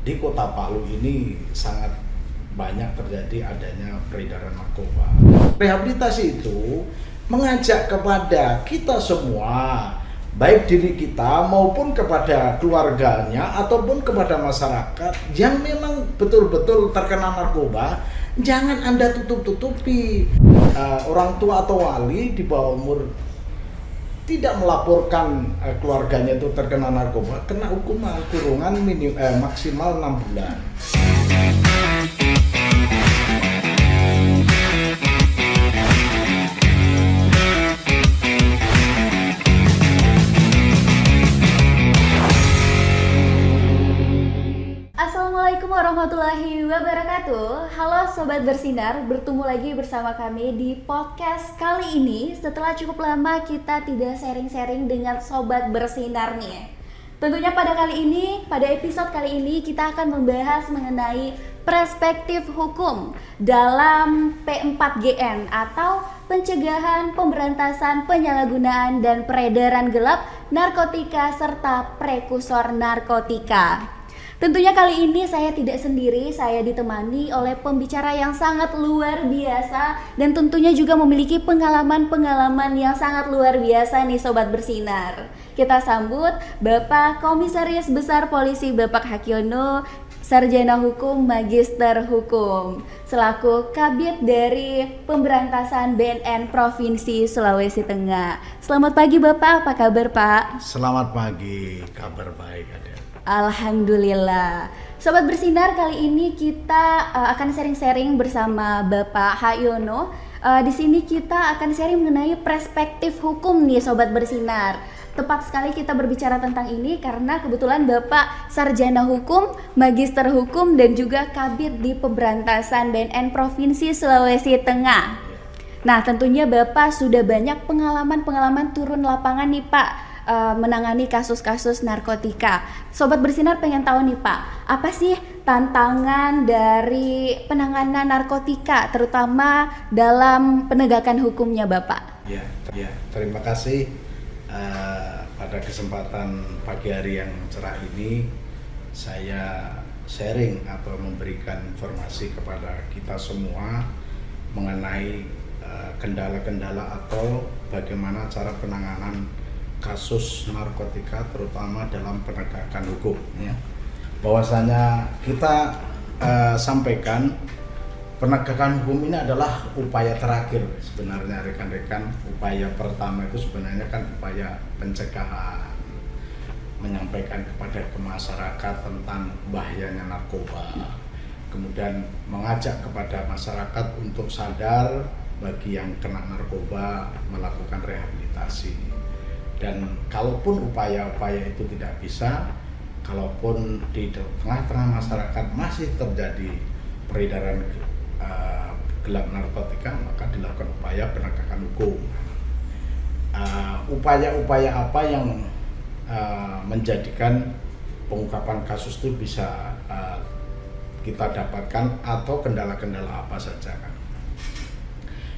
di Kota Palu ini sangat banyak terjadi adanya peredaran narkoba. Rehabilitasi itu mengajak kepada kita semua, baik diri kita maupun kepada keluarganya ataupun kepada masyarakat yang memang betul-betul terkena narkoba, jangan Anda tutup-tutupi. Orang tua atau wali di bawah umur tidak melaporkan keluarganya itu terkena narkoba, kena hukuman kurungan maksimal 6 bulan. Assalamualaikum warahmatullahi wabarakatuh. Halo Sobat Bersinar, bertemu lagi bersama kami di podcast kali ini. Setelah cukup lama kita tidak sharing-sharing dengan Sobat Bersinar nih. Tentunya pada episode kali ini kita akan membahas mengenai perspektif hukum dalam P4GN atau pencegahan, pemberantasan, penyalahgunaan, dan peredaran gelap narkotika serta prekursor narkotika. Tentunya kali ini saya tidak sendiri, saya ditemani oleh pembicara yang sangat luar biasa dan tentunya juga memiliki pengalaman-pengalaman yang sangat luar biasa nih Sobat Bersinar. Kita sambut Bapak Komisaris Besar Polisi Bapak Hakiono, Sarjana Hukum, Magister Hukum, selaku Kabid dari Pemberantasan BNN Provinsi Sulawesi Tengah. Selamat pagi Bapak, apa kabar Pak? Selamat pagi, kabar baik ada. Alhamdulillah. Sobat Bersinar, kali ini kita akan sharing-sharing bersama Bapak Hakiono. Di sini kita akan sharing mengenai perspektif hukum nih Sobat Bersinar. Tepat sekali kita berbicara tentang ini karena kebetulan Bapak Sarjana Hukum, Magister Hukum, dan juga Kabid di Pemberantasan BNN Provinsi Sulawesi Tengah. Nah, tentunya Bapak sudah banyak pengalaman turun lapangan nih Pak, menangani kasus-kasus narkotika. Sobat Bersinar pengen tahu nih Pak, apa sih tantangan dari penanganan narkotika terutama dalam penegakan hukumnya Bapak? Ya, terima kasih pada kesempatan pagi hari yang cerah ini saya sharing atau memberikan informasi kepada kita semua mengenai kendala-kendala atau bagaimana cara penanganan kasus narkotika terutama dalam penegakan hukum ya. Bahwasanya kita sampaikan penegakan hukum ini adalah upaya terakhir sebenarnya rekan-rekan. Upaya pertama itu sebenarnya kan upaya pencegahan, menyampaikan kepada masyarakat tentang bahayanya narkoba, kemudian mengajak kepada masyarakat untuk sadar bagi yang kena narkoba melakukan rehabilitasi. Dan kalaupun upaya-upaya itu tidak bisa, kalaupun di tengah-tengah masyarakat masih terjadi peredaran gelap narkotika, maka dilakukan upaya penegakan hukum. Upaya-upaya apa yang menjadikan pengungkapan kasus itu bisa kita dapatkan atau kendala-kendala apa saja kan?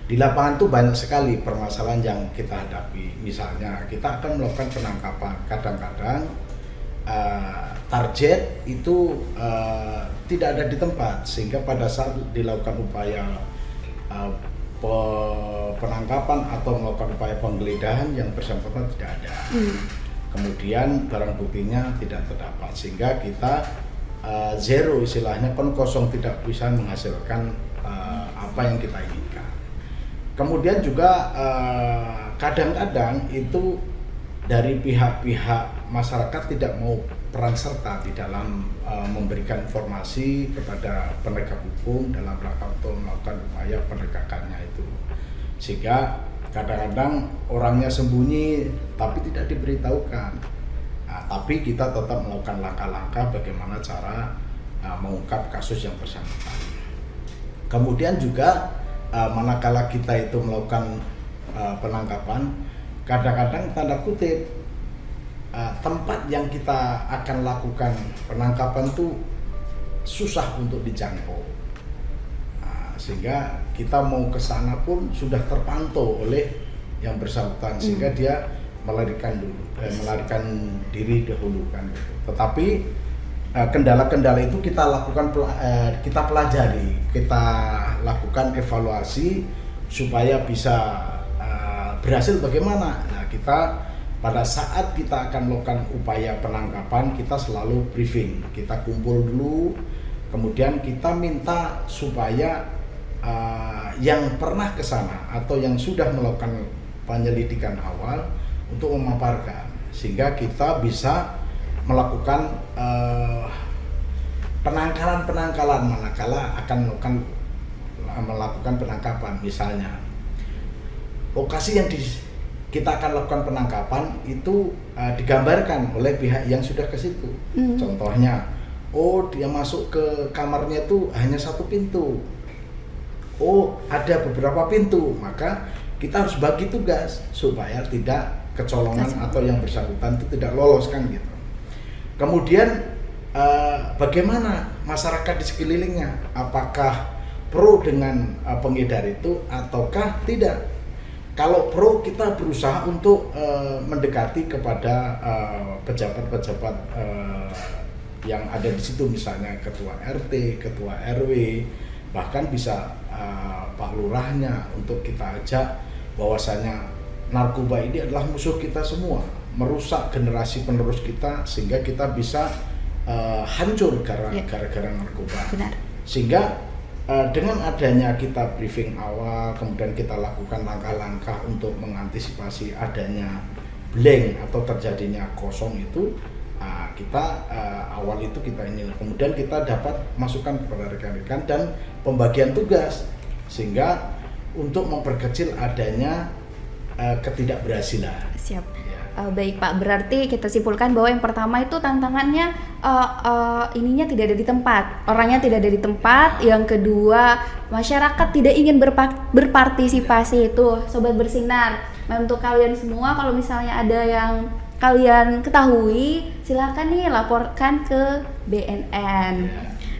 Di lapangan itu banyak sekali permasalahan yang kita hadapi. Misalnya kita akan melakukan penangkapan. Kadang-kadang target itu tidak ada di tempat, sehingga pada saat dilakukan upaya penangkapan atau melakukan upaya penggeledahan yang bersangkutan tidak ada. Kemudian barang buktinya tidak terdapat, sehingga kita zero istilahnya, kosong, tidak bisa menghasilkan apa yang kita inginkan. Kemudian juga kadang-kadang itu dari pihak-pihak masyarakat tidak mau peran serta di dalam memberikan informasi kepada penegak hukum dalam rangka untuk melakukan upaya penegakannya itu. Sehingga kadang-kadang orangnya sembunyi tapi tidak diberitahukan. Nah, tapi kita tetap melakukan langkah-langkah bagaimana cara mengungkap kasus yang bersangkutan. Kemudian juga manakala kita itu melakukan penangkapan, kadang-kadang tanda kutip tempat yang kita akan lakukan penangkapan itu susah untuk dijangkau, sehingga kita mau ke sana pun sudah terpantau oleh yang bersangkutan, sehingga dia melarikan diri dahulu kan gitu. Tetapi kendala-kendala itu kita lakukan kita pelajari, kita lakukan evaluasi supaya bisa berhasil bagaimana. Nah, kita pada saat kita akan melakukan upaya penangkapan, kita selalu briefing, kita kumpul dulu, kemudian kita minta supaya yang pernah ke sana atau yang sudah melakukan penyelidikan awal untuk memaparkan, sehingga kita bisa melakukan penangkalan manakala akan melakukan penangkapan. Misalnya lokasi yang kita akan lakukan penangkapan itu digambarkan oleh pihak yang sudah ke situ. Contohnya, dia masuk ke kamarnya itu hanya satu pintu. Ada beberapa pintu, maka kita harus bagi tugas supaya tidak kecolongan atau yang bersangkutan itu tidak lolos kan gitu. Kemudian bagaimana masyarakat di sekelilingnya, apakah pro dengan pengedar itu ataukah tidak? Kalau pro, kita berusaha untuk mendekati kepada pejabat-pejabat yang ada di situ, misalnya ketua RT, ketua RW, bahkan bisa Pak Lurahnya, untuk kita ajak bahwasanya narkoba ini adalah musuh kita semua, merusak generasi penerus kita, sehingga kita bisa hancur gara-gara narkoba. Benar. Sehingga dengan adanya kita briefing awal, kemudian kita lakukan langkah-langkah untuk mengantisipasi adanya blank atau terjadinya kosong itu, kita awal itu kita ini, kemudian kita dapat masukan kepada rekan-rekan dan pembagian tugas, sehingga untuk memperkecil adanya ketidakberhasilan. Siap. Baik Pak, berarti kita simpulkan bahwa yang pertama itu tantangannya ininya tidak ada di tempat, orangnya tidak ada di tempat. Yang kedua, masyarakat tidak ingin berpartisipasi. Itu Sobat Bersinar. Nah, untuk kalian semua, kalau misalnya ada yang kalian ketahui, silakan nih laporkan ke BNN.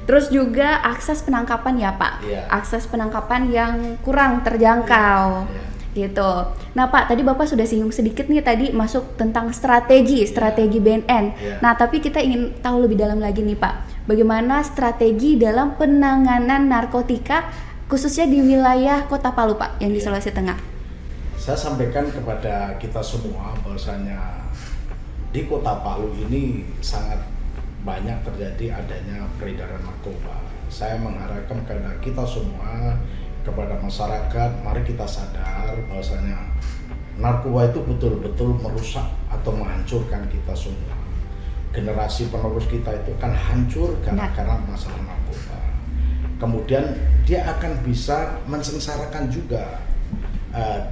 Terus juga akses penangkapan ya Pak, akses penangkapan yang kurang terjangkau. Gitu. Nah Pak, tadi Bapak sudah singgung sedikit nih tadi masuk tentang strategi BNN. Nah, tapi kita ingin tahu lebih dalam lagi nih Pak, bagaimana strategi dalam penanganan narkotika khususnya di wilayah Kota Palu Pak, yang di Sulawesi Tengah. Saya sampaikan kepada kita semua bahwasanya di Kota Palu ini sangat banyak terjadi adanya peredaran narkoba. Saya mengharapkan kepada kita semua, kepada masyarakat, mari kita sadar bahwasanya narkoba itu betul-betul merusak atau menghancurkan kita semua. Generasi penerus kita itu kan hancur karena masalah narkoba. Kemudian dia akan bisa mensengsarakan juga,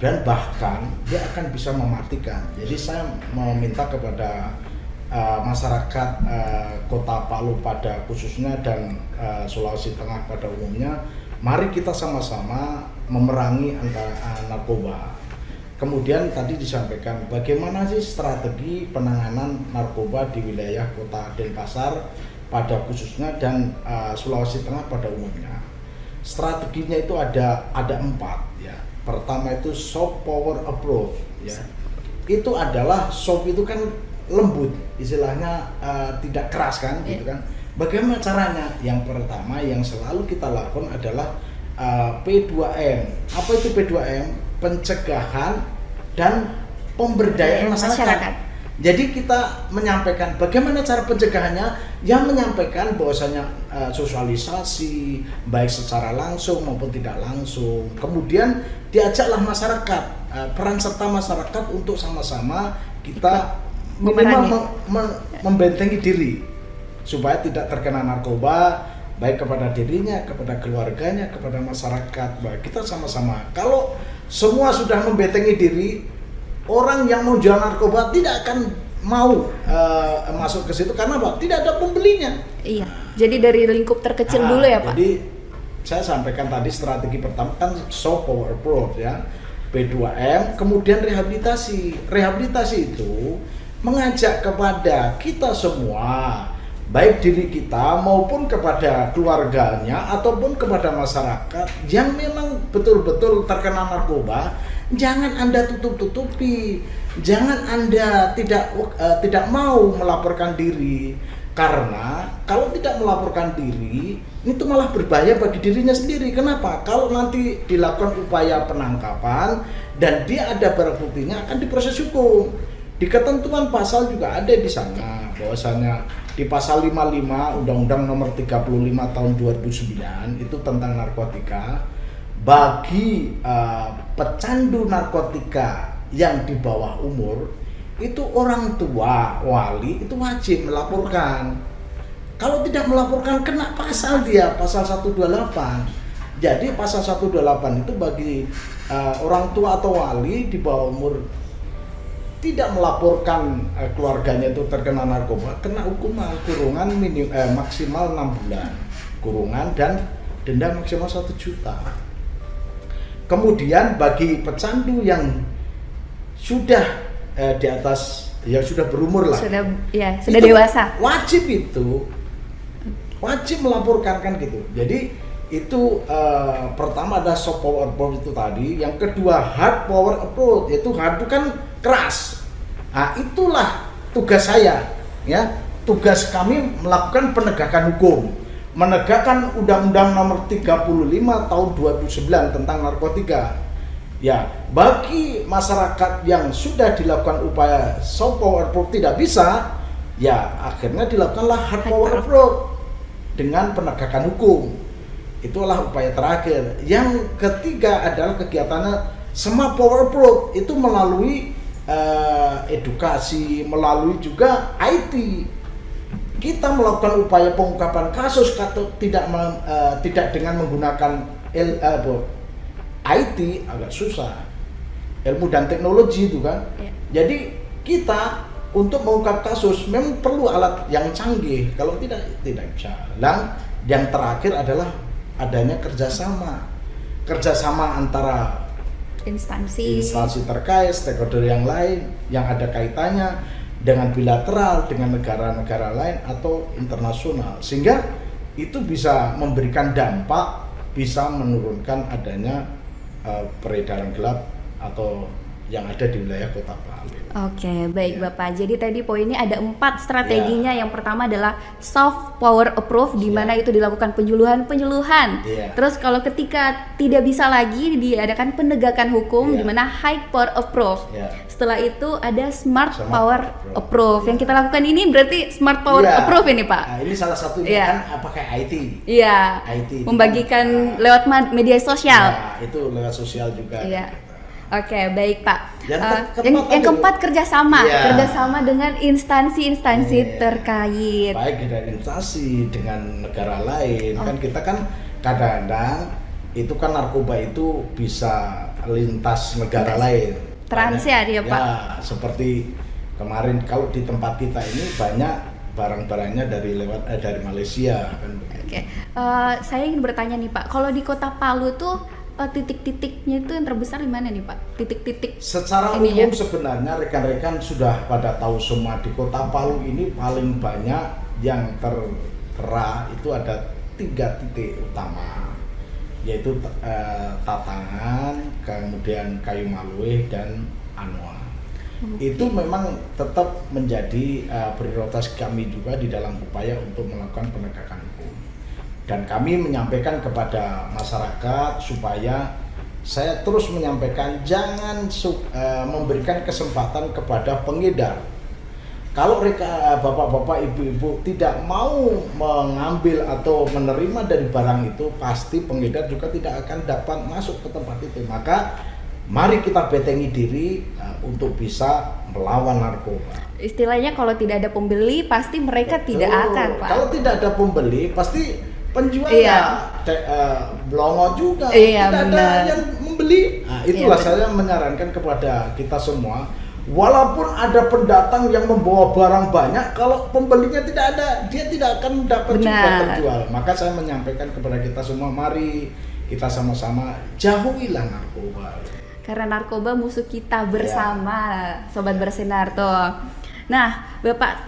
dan bahkan dia akan bisa mematikan. Jadi saya meminta kepada masyarakat Kota Palu pada khususnya dan Sulawesi Tengah pada umumnya, mari kita sama-sama memerangi narkoba. Kemudian tadi disampaikan bagaimana sih strategi penanganan narkoba di wilayah Kota Denpasar pada khususnya dan Sulawesi Tengah pada umumnya. Strateginya itu ada 4 ya. Pertama itu soft power approach ya. Itu adalah soft itu kan lembut, istilahnya tidak keras kan gitu kan. Bagaimana caranya? Yang pertama yang selalu kita lakukan adalah P2M. Apa itu P2M? Pencegahan dan pemberdayaan masyarakat. Jadi kita menyampaikan bagaimana cara pencegahannya, yang menyampaikan bahwasanya sosialisasi baik secara langsung maupun tidak langsung. Kemudian diajaklah masyarakat, peran serta masyarakat untuk sama-sama kita minimal membentengi diri supaya tidak terkena narkoba, baik kepada dirinya, kepada keluarganya, kepada masyarakat. Baik, kita sama-sama. Kalau semua sudah membentengi diri, orang yang mau jual narkoba tidak akan mau masuk ke situ karena apa? Tidak ada pembelinya. Iya. Jadi dari lingkup terkecil dulu ya Pak. Jadi saya sampaikan tadi strategi pertama kan soft power approach ya, P2M, kemudian rehabilitasi. Rehabilitasi itu mengajak kepada kita semua, baik diri kita maupun kepada keluarganya ataupun kepada masyarakat yang memang betul-betul terkena narkoba, jangan Anda tutup-tutupi, jangan Anda tidak mau melaporkan diri, Karena kalau tidak melaporkan diri, itu malah berbahaya bagi dirinya sendiri. Kenapa? Kalau nanti dilakukan upaya penangkapan dan dia ada barang buktinya, akan diproses hukum. Di ketentuan pasal juga ada di sana, bahwasanya di pasal 55 Undang-Undang Nomor 35 Tahun 2009 itu tentang narkotika, bagi pecandu narkotika yang di bawah umur, itu orang tua, wali itu wajib melaporkan. Kalau tidak melaporkan kena pasal dia, pasal 128. Jadi pasal 128 itu bagi orang tua atau wali di bawah umur tidak melaporkan keluarganya itu terkena narkoba, kena hukuman kurungan maksimal 6 bulan, kurungan dan denda maksimal 1 juta. Kemudian bagi pecandu yang sudah di atas, yang sudah berumur lah, sudah dewasa, wajib melaporkan kan gitu. Jadi itu pertama ada soft power approach itu tadi, yang kedua hard power approach, yaitu hard itu kan keras. Nah, itulah tugas saya, ya. Tugas kami melakukan penegakan hukum, menegakkan Undang-Undang Nomor 35 Tahun 2009 tentang narkotika. Ya, bagi masyarakat yang sudah dilakukan upaya soft power approach tidak bisa, ya akhirnya dilakukanlah hard power approach dengan penegakan hukum. Itulah upaya terakhir. Yang ketiga adalah kegiatannya smart power approach, itu melalui edukasi, melalui juga IT. Kita melakukan upaya pengungkapan kasus tidak dengan menggunakan IT agak susah, ilmu dan teknologi itu kan. Jadi kita untuk mengungkap kasus memang perlu alat yang canggih, kalau tidak bisa. Dan yang terakhir adalah adanya kerjasama antara instansi terkait, stakeholder yang lain yang ada kaitannya dengan bilateral dengan negara-negara lain atau internasional, sehingga itu bisa memberikan dampak, bisa menurunkan adanya peredaran gelap atau yang ada di wilayah Kota Palu. Oke, baik Bapak. Jadi tadi poinnya ada 4 strateginya. Yang pertama adalah soft power approach, di mana itu dilakukan penyuluhan. Terus kalau ketika tidak bisa lagi diadakan penegakan hukum, di mana high power approach. Setelah itu ada smart power approach. Yang kita lakukan ini berarti smart power approach ini, Pak. Nah, ini salah satunya kan pakai IT. IT membagikan lewat media sosial. Itu lewat sosial juga. Oke, baik Pak. Yang keempat kerjasama dengan instansi-instansi terkait. Baik dengan instansi, dengan negara lain. Kan kita kan kadang-kadang itu kan narkoba itu bisa lintas negara lain. Transit ya Pak. Ya, seperti kemarin kalau di tempat kita ini banyak barang-barangnya dari Malaysia kan. Oke. Saya ingin bertanya nih Pak, kalau di Kota Palu tuh titik-titiknya itu yang terbesar di mana nih Pak? Titik-titik secara umum sebenarnya rekan-rekan sudah pada tahu semua, di Kota Palu ini paling banyak yang tertera itu ada 3 titik utama, yaitu Tatangan, kemudian Kayu Maluih dan Anoa. Itu memang tetap menjadi prioritas kami juga di dalam upaya untuk melakukan penegakan hukum. Dan kami menyampaikan kepada masyarakat supaya saya terus menyampaikan jangan memberikan kesempatan kepada pengedar. Kalau bapak-bapak, ibu-ibu tidak mau mengambil atau menerima dari barang itu, pasti pengedar juga tidak akan dapat masuk ke tempat itu. Maka mari kita betengi diri untuk bisa melawan narkoba. Istilahnya kalau tidak ada pembeli, pasti mereka tidak akan, Pak. Kalau tidak ada pembeli, pasti penjual blongo juga, tidak ada yang membeli. Nah, itulah saya menyarankan kepada kita semua, walaupun ada pendatang yang membawa barang banyak, kalau pembelinya tidak ada, dia tidak akan dapat juga terjual. Maka saya menyampaikan kepada kita semua, mari kita sama-sama jauhilah narkoba. Karena narkoba musuh kita bersama, Sobat Bersinar tuh. Nah,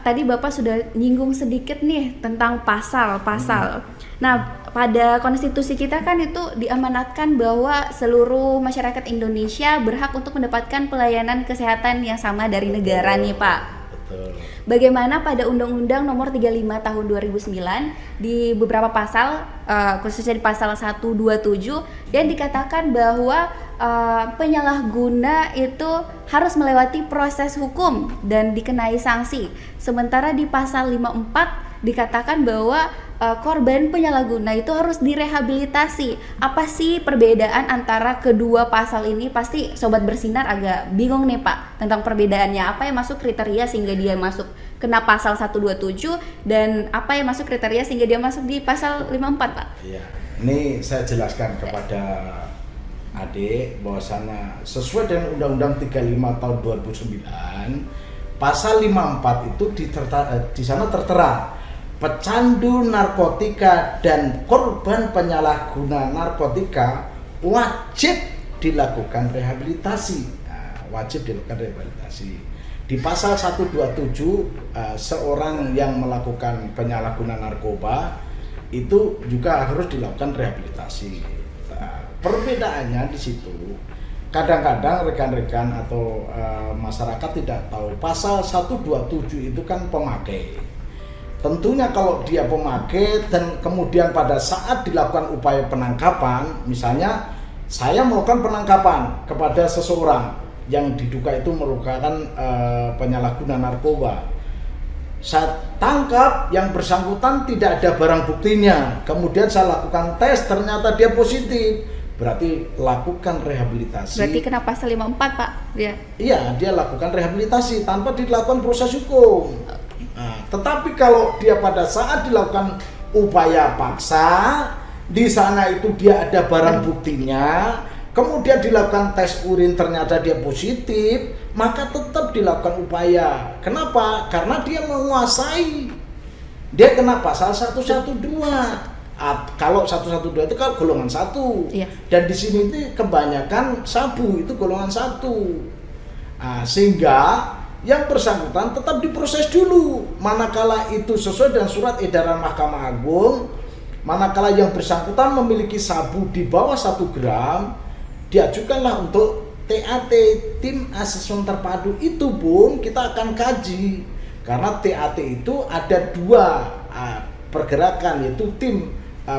tadi Bapak sudah nyinggung sedikit nih tentang pasal-pasal. Nah, pada konstitusi kita kan itu diamanatkan bahwa seluruh masyarakat Indonesia berhak untuk mendapatkan pelayanan kesehatan yang sama dari negara nih Pak. bagaimana pada Undang-Undang Nomor 35 Tahun 2009 di beberapa pasal, khususnya di pasal 127 yang dikatakan bahwa penyalahguna itu harus melewati proses hukum dan dikenai sanksi. Sementara di pasal 54 dikatakan bahwa korban penyalahguna itu harus direhabilitasi. Apa sih perbedaan antara kedua pasal ini? Pasti Sobat Bersinar agak bingung nih Pak tentang perbedaannya. Apa yang masuk kriteria sehingga dia masuk kena pasal 127 dan apa yang masuk kriteria sehingga dia masuk di pasal 54 Pak? Iya, ini saya jelaskan kepada adik bahwasannya sesuai dengan Undang-Undang 35 tahun 2009 pasal 54 itu di sana tertera pecandu narkotika dan korban penyalahguna narkotika wajib dilakukan rehabilitasi. Wajib dilakukan rehabilitasi. Di pasal 127 seorang yang melakukan penyalahgunaan narkoba itu juga harus dilakukan rehabilitasi. Perbedaannya di situ, kadang-kadang rekan-rekan atau masyarakat tidak tahu pasal 127 itu kan pemakai. Tentunya kalau dia pemakai dan kemudian pada saat dilakukan upaya penangkapan, misalnya saya melakukan penangkapan kepada seseorang yang diduga itu merupakan penyalahguna narkoba. Saya tangkap yang bersangkutan tidak ada barang buktinya, kemudian saya lakukan tes ternyata dia positif, berarti lakukan rehabilitasi. Berarti kena pasal 54 Pak? Iya, dia lakukan rehabilitasi tanpa dilakukan proses hukum. Tetapi kalau dia pada saat dilakukan upaya paksa, di sana itu dia ada barang buktinya, kemudian dilakukan tes urin ternyata dia positif, maka tetap dilakukan upaya. Kenapa? Karena dia menguasai. Dia kena pasal 112. Kalau 112 itu kan golongan 1. Iya. Dan di sini itu kebanyakan sabu itu golongan 1. Sehingga yang bersangkutan tetap diproses dulu, manakala itu sesuai dengan surat edaran Mahkamah Agung, manakala yang bersangkutan memiliki sabu di bawah 1 gram, diajukanlah untuk TAT, tim asesmen terpadu. Itu pun kita akan kaji, karena TAT itu ada 2 pergerakan, yaitu tim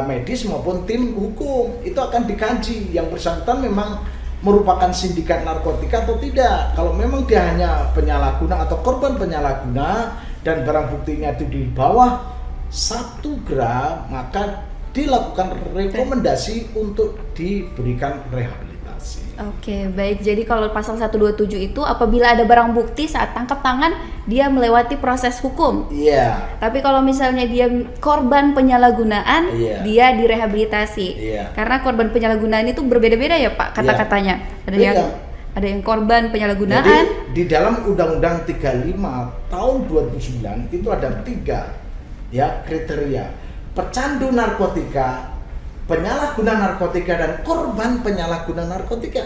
medis maupun tim hukum. Itu akan dikaji yang bersangkutan memang merupakan sindikat narkotika atau tidak. Kalau memang dia hanya penyalahguna atau korban penyalahguna dan barang buktinya itu di bawah 1 gram, maka dilakukan rekomendasi untuk diberikan rehabilitasi. Oke, baik. Jadi kalau pasal 127 itu apabila ada barang bukti saat tangkap tangan dia melewati proses hukum. Iya. Tapi kalau misalnya dia korban penyalahgunaan, dia direhabilitasi. Karena korban penyalahgunaan itu berbeda-beda ya Pak kata-katanya. Ada yang korban penyalahgunaan. Jadi di dalam Undang-Undang 35 tahun 2009 itu ada 3 kriteria: pecandu narkotika, penyalahguna narkotika, dan korban penyalahguna narkotika.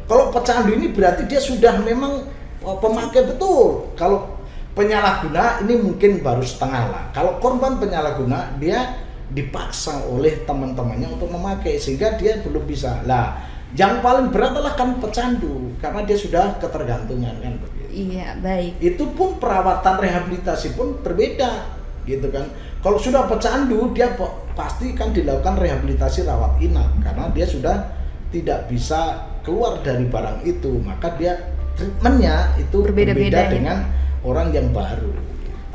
Kalau pecandu ini berarti dia sudah memang pemakai betul. Kalau penyalahguna ini mungkin baru setengah lah. Kalau korban penyalahguna dia dipaksa oleh teman-temannya untuk memakai sehingga dia belum bisa. Lah, yang paling berat adalah kan pecandu karena dia sudah ketergantungan kan begitu. Iya, baik. Itu pun perawatan rehabilitasi pun berbeda gitu kan. Kalau sudah pecandu dia pasti kan dilakukan rehabilitasi rawat inap karena dia sudah tidak bisa keluar dari barang itu, maka dia treatmentnya itu berbeda dengan orang yang baru.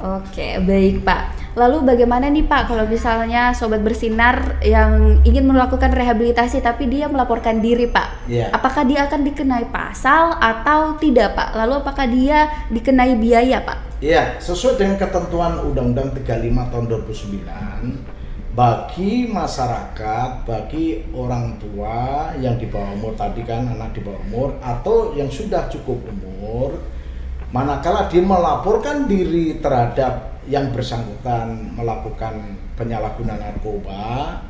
Oke, baik Pak. Lalu bagaimana nih Pak kalau misalnya Sobat Bersinar yang ingin melakukan rehabilitasi tapi dia melaporkan diri Pak? Apakah dia akan dikenai pasal atau tidak Pak? Lalu apakah dia dikenai biaya Pak? Iya, sesuai dengan ketentuan Undang-Undang 35 tahun 2009, bagi masyarakat, bagi orang tua yang di bawah umur tadi kan, anak di bawah umur atau yang sudah cukup umur, manakala dia melaporkan diri terhadap yang bersangkutan melakukan penyalahgunaan narkoba,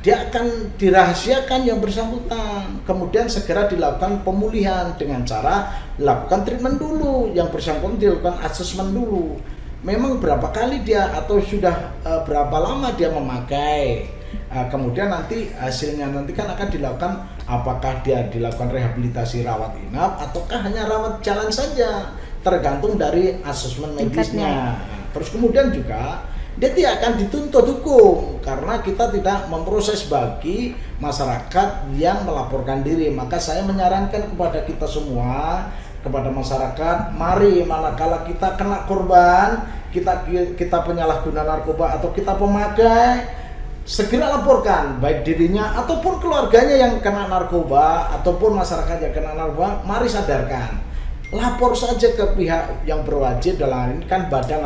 dia akan dirahasiakan yang bersangkutan, kemudian segera dilakukan pemulihan dengan cara lakukan treatment dulu, yang bersangkutan dilakukan asesmen dulu, memang berapa kali dia atau sudah berapa lama dia memakai, kemudian nanti hasilnya nanti kan akan dilakukan apakah dia dilakukan rehabilitasi rawat inap ataukah hanya rawat jalan saja. tergantung dari asesmen medisnya. Tingkatnya. Terus kemudian juga dia tidak akan dituntut hukum karena kita tidak memproses bagi masyarakat yang melaporkan diri. Maka saya menyarankan kepada kita semua, kepada masyarakat, mari manakala kita kena korban, kita penyalahguna narkoba atau kita pemakai, segera laporkan baik dirinya ataupun keluarganya yang kena narkoba ataupun masyarakat yang kena narkoba. Mari sadarkan, lapor saja ke pihak yang berwajib, dalam hal ini kan Badan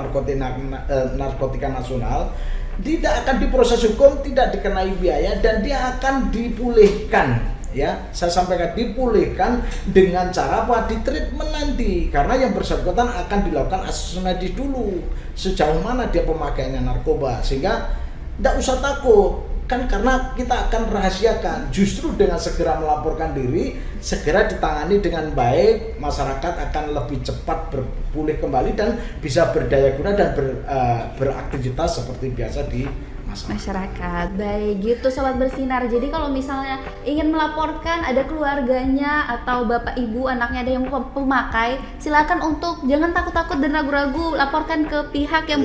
Narkotika Nasional. Tidak akan diproses hukum, tidak dikenai biaya, dan dia akan dipulihkan. Ya, saya sampaikan dipulihkan dengan cara apa? Di treatment nanti, karena yang bersangkutan akan dilakukan asesmen medis dulu sejauh mana dia pemakaiannya narkoba, sehingga tidak usah takut kan, karena kita akan rahasiakan. Justru dengan segera melaporkan diri, segera ditangani dengan baik, masyarakat akan lebih cepat berpulih kembali dan bisa berdaya guna dan beraktivitas seperti biasa di masyarakat. Baik, gitu Sobat Bersinar. Jadi kalau misalnya ingin melaporkan ada keluarganya atau bapak ibu anaknya ada yang pemakai, silakan untuk jangan takut-takut dan ragu-ragu, laporkan ke pihak yang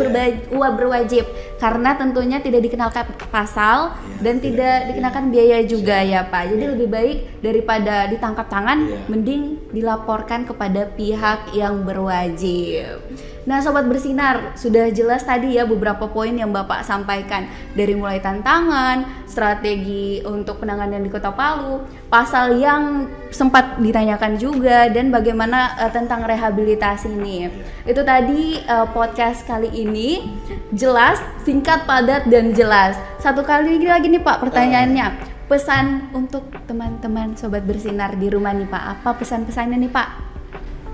berwajib, karena tentunya tidak dikenakan pasal dan tidak dikenakan biaya juga ya Pak. Jadi lebih baik daripada ditangkap tangan, mending dilaporkan kepada pihak yang berwajib. Nah Sobat Bersinar, sudah jelas tadi ya beberapa poin yang Bapak sampaikan, dari mulai tantangan, strategi untuk penanganan di Kota Palu, pasal yang sempat ditanyakan juga, dan bagaimana tentang rehabilitasi ini. Itu tadi podcast kali ini jelas, singkat, padat, dan jelas. Satu kali lagi nih Pak pertanyaannya, pesan untuk teman-teman Sobat Bersinar di rumah nih Pak, apa pesan-pesannya nih Pak?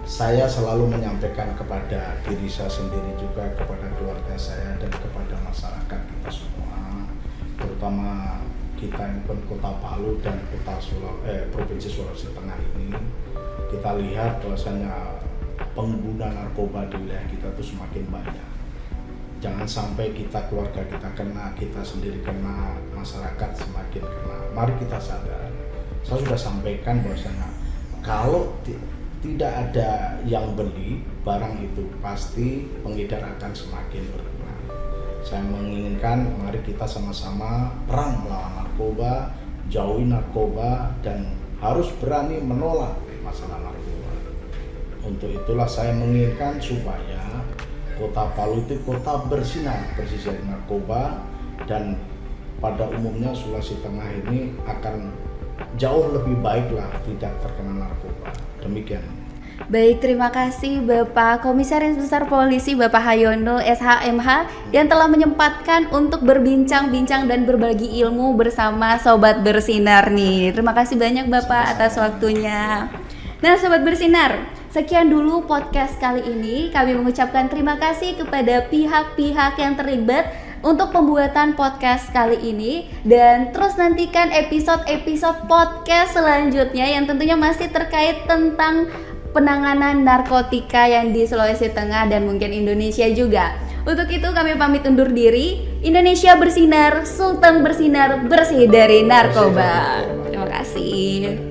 Saya selalu menyampaikan kepada diri saya sendiri juga, kepada keluarga saya dan kepada masyarakat kita semua, terutama kita yang Kota Palu dan Provinsi Sulawesi Tengah ini. Kita lihat bahwasanya pengguna narkoba di wilayah kita itu semakin banyak. Jangan sampai kita, keluarga kita kena, kita sendiri kena, masyarakat semakin kena. Mari kita sadar. Saya sudah sampaikan bahwasanya kalau tidak ada yang beli barang itu, pasti pengedar akan semakin berkurang. Saya menginginkan mari kita sama-sama perang melawan narkoba, jauhi narkoba, dan harus berani menolak masalah narkoba. Untuk itulah saya menginginkan supaya Kota Palu itu kota bersinar, bersih dari narkoba, dan pada umumnya Sulawesi Tengah ini akan jauh lebih baiklah tidak terkena narkoba. Demikian. Baik, terima kasih Bapak Komisaris Besar Polisi Bapak Hayono SHMH yang telah menyempatkan untuk berbincang-bincang dan berbagi ilmu bersama Sobat Bersinar nih. Terima kasih banyak Bapak atas waktunya. Nah Sobat Bersinar, sekian dulu podcast kali ini. Kami mengucapkan terima kasih kepada pihak-pihak yang terlibat untuk pembuatan podcast kali ini, dan terus nantikan episode-episode podcast selanjutnya yang tentunya masih terkait tentang penanganan narkotika yang di Sulawesi Tengah dan mungkin Indonesia juga. Untuk itu kami pamit undur diri. Indonesia bersinar, Sulteng bersinar, bersih dari narkoba. Terima kasih.